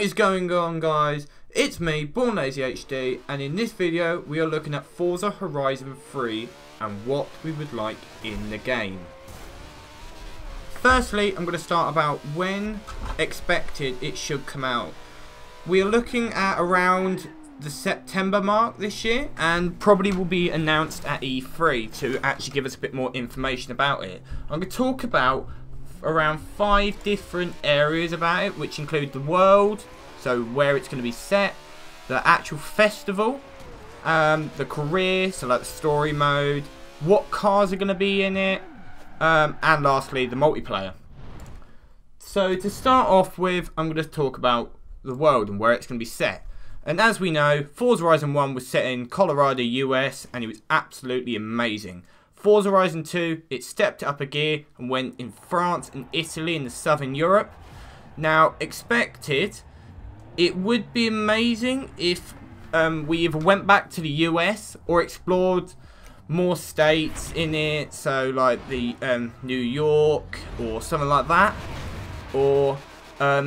What is going on, guys? It's me, Born Lazy HD, and in this video we are looking at Forza Horizon 3 and what we would like in the game. Firstly, I'm going to start about when expected it should come out. We are looking at around the September mark this year, and probably will be announced at E3 to actually give us a bit more information about it. I'm going to talk about around 5 different areas about it, which include the world, so where it's going to be set, the actual festival, the career, so like the story mode, what cars are going to be in it, and lastly the multiplayer. So to start off with, I'm going to talk about the world and where it's going to be set. And as we know, Forza Horizon 1 was set in Colorado, US, and it was absolutely amazing. Forza Horizon 2, it stepped up a gear and went in France and Italy in the southern Europe. Now, expected, it would be amazing if we either went back to the US or explored more states in it, so like the New York or something like that, or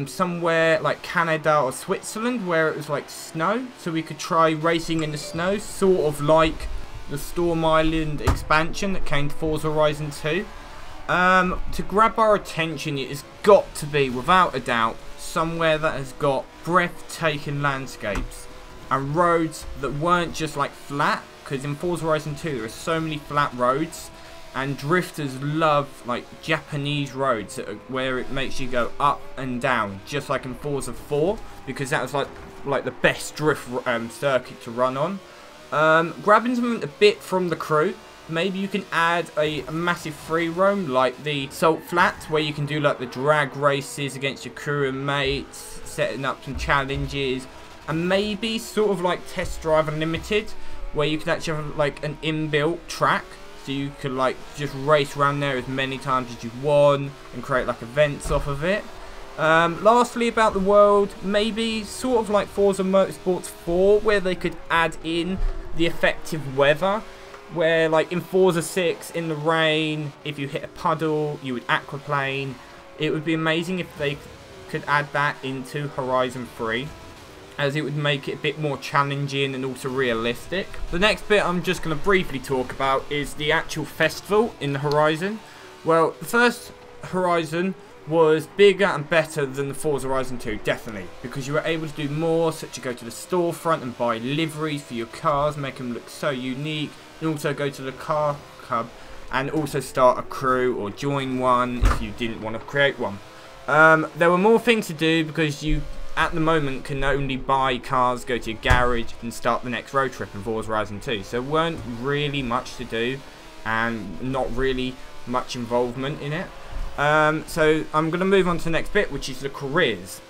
somewhere like Canada or Switzerland where it was like snow, so we could try racing in the snow, sort of like the Storm Island expansion that came to Forza Horizon 2. To grab our attention, it has got to be, without a doubt, somewhere that has got breathtaking landscapes and roads that weren't just like flat, because in Forza Horizon 2 there are so many flat roads, and drifters love like Japanese roads where it makes you go up and down, just like in Forza 4, because that was like the best drift circuit to run on. Grabbing something a bit from the crew, maybe you can add a massive free roam like the Salt Flats, where you can do like the drag races against your crew and mates, setting up some challenges, and maybe sort of like Test Drive Unlimited, where you can actually have like an inbuilt track, so you could like just race around there as many times as you want and create like events off of it. Lastly, about the world, maybe sort of like Forza Motorsports 4, where they could add in the effective weather, where like in Forza 6, in the rain, if you hit a puddle, you would aquaplane. It would be amazing if they could add that into Horizon 3, as it would make it a bit more challenging and also realistic. The next bit I'm just going to briefly talk about is the actual festival in the Horizon. Well, the first Horizon was bigger and better than the Forza Horizon 2, definitely, because you were able to do more, such as go to the storefront and buy liveries for your cars, make them look so unique, and also go to the car club and also start a crew or join one if you didn't want to create one. There were more things to do, because you at the moment can only buy cars, go to your garage and start the next road trip in Forza Horizon 2, so there weren't really much to do and not really much involvement in it. So I'm going to move on to the next bit, which is the careers.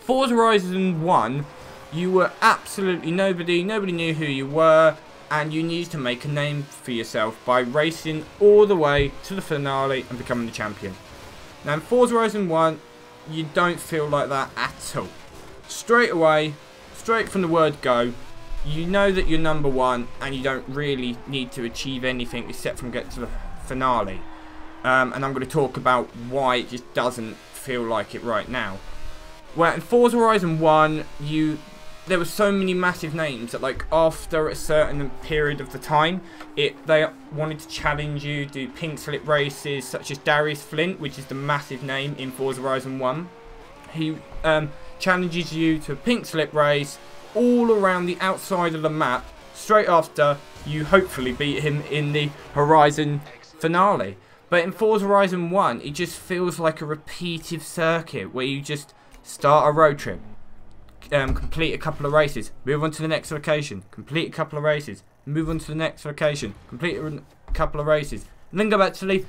Forza Horizon 1, you were absolutely nobody knew who you were, and you needed to make a name for yourself by racing all the way to the finale and becoming the champion. Now in Forza Horizon 1, you don't feel like that at all. Straight away, straight from the word go, you know that you're number one and you don't really need to achieve anything except from get to the finale. And I'm going to talk about why it just doesn't feel like it right now. Well, in Forza Horizon 1, there were so many massive names that, like, after a certain period of the time, they wanted to challenge you, do pink slip races, such as Darius Flint, which is the massive name in Forza Horizon 1. He challenges you to a pink slip race all around the outside of the map, straight after you hopefully beat him in the Horizon finale. But in Forza Horizon 1, it just feels like a repetitive circuit where you just start a road trip, complete a couple of races, move on to the next location, complete a couple of races, move on to the next location, complete a couple of races, and then go back to the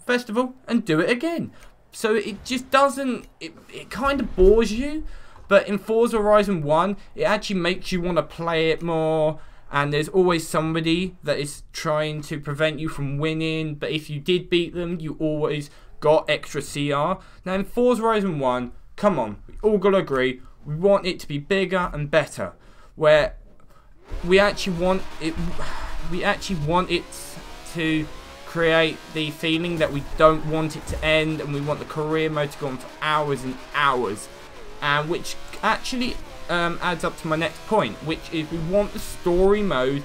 festival and do it again. So it just doesn't, it kind of bores you. But in Forza Horizon 1, it actually makes you want to play it more. And there's always somebody that is trying to prevent you from winning, but if you did beat them, you always got extra CR. Now in Forza Horizon 1, come on, we all gotta agree, we want it to be bigger and better, where we actually want it to create the feeling that we don't want it to end, and we want the career mode to go on for hours and hours. and which actually adds up to my next point, which is we want the story mode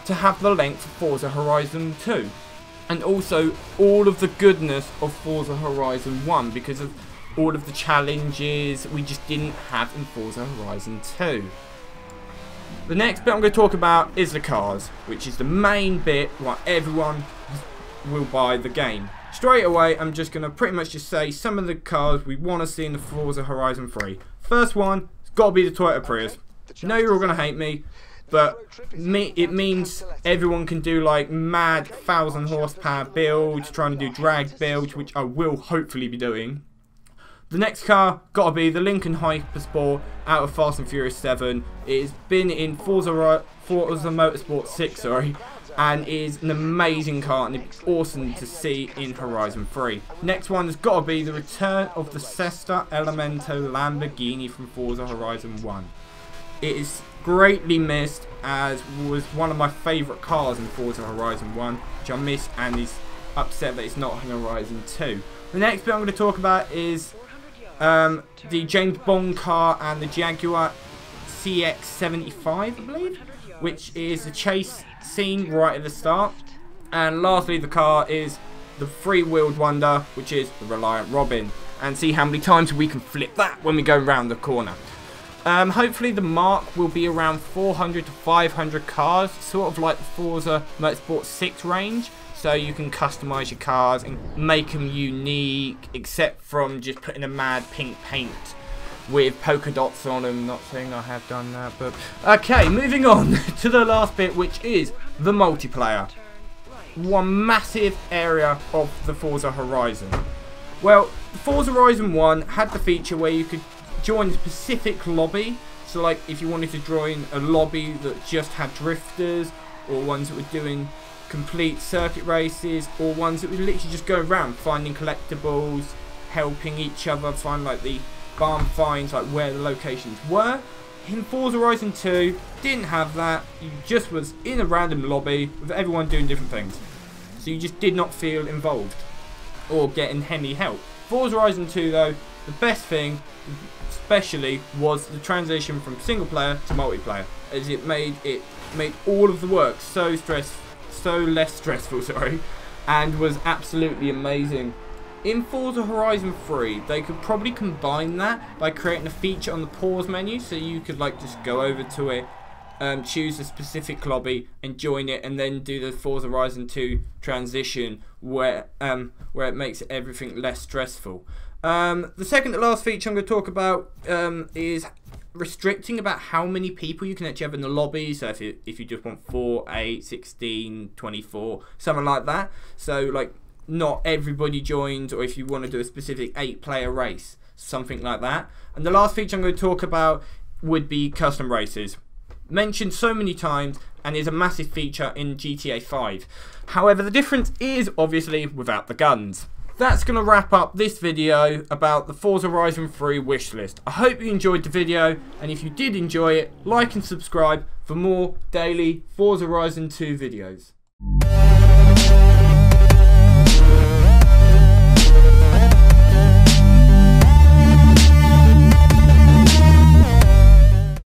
to have the length of Forza Horizon 2, and also all of the goodness of Forza Horizon 1 because of all of the challenges we just didn't have in Forza Horizon 2. The next bit I'm going to talk about is the cars, which is the main bit why everyone will buy the game. Straight away, I'm just going to pretty much just say some of the cars we want to see in the Forza Horizon 3. First one, it's got to be the Toyota Prius. I know you're all going to hate me, but it means everyone can do like mad 1,000 horsepower builds, trying to do drag builds, which I will hopefully be doing. The next car, got to be the Lincoln Hypersport out of Fast and Furious 7. It has been in Forza Motorsport 6, and is an amazing car and it's awesome to see in Horizon 3. Next one has got to be the return of the Sesta Elemento Lamborghini from Forza Horizon 1. It is greatly missed, as was one of my favourite cars in Forza Horizon 1, which I missed and is upset that it's not in Horizon 2. The next bit I'm going to talk about is the James Bond car and the Jaguar CX-75, I believe, which is a chase scene right at the start. And lastly, the car is the three-wheeled wonder, which is the Reliant Robin, and see how many times we can flip that when we go around the corner. Hopefully the mark will be around 400 to 500 cars, sort of like the Forza Motorsport 6 range, so you can customise your cars and make them unique, except from just putting a mad pink paint with polka dots on them. Not saying I have done that, but okay, moving on to the last bit, which is the multiplayer. One massive area of the Forza Horizon. Well, the Forza Horizon 1 had the feature where you could join a specific lobby. So like if you wanted to join a lobby that just had drifters, or ones that were doing complete circuit races, or ones that would literally just go around finding collectibles, helping each other find like the barn finds, like where the locations were. In Forza Horizon 2, didn't have that. You just was in a random lobby with everyone doing different things. So you just did not feel involved or getting any help. Forza Horizon 2 though, the best thing especially was the transition from single player to multiplayer, as it made all of the work so less stressful, and was absolutely amazing. In Forza Horizon 3, they could probably combine that by creating a feature on the pause menu, so you could like just go over to it, choose a specific lobby and join it, and then do the Forza Horizon 2 transition where it makes everything less stressful. The second to last feature I'm going to talk about is restricting about how many people you can actually have in the lobby. So if you just want 4, 8, 16, 24, something like that. So like not everybody joins, or if you want to do a specific 8-player race, something like that. And the last feature I'm going to talk about would be custom races. Mentioned so many times and is a massive feature in GTA 5. However, the difference is obviously without the guns. That's going to wrap up this video about the Forza Horizon 3 wishlist. I hope you enjoyed the video, and if you did enjoy it, like and subscribe for more daily Forza Horizon 2 videos.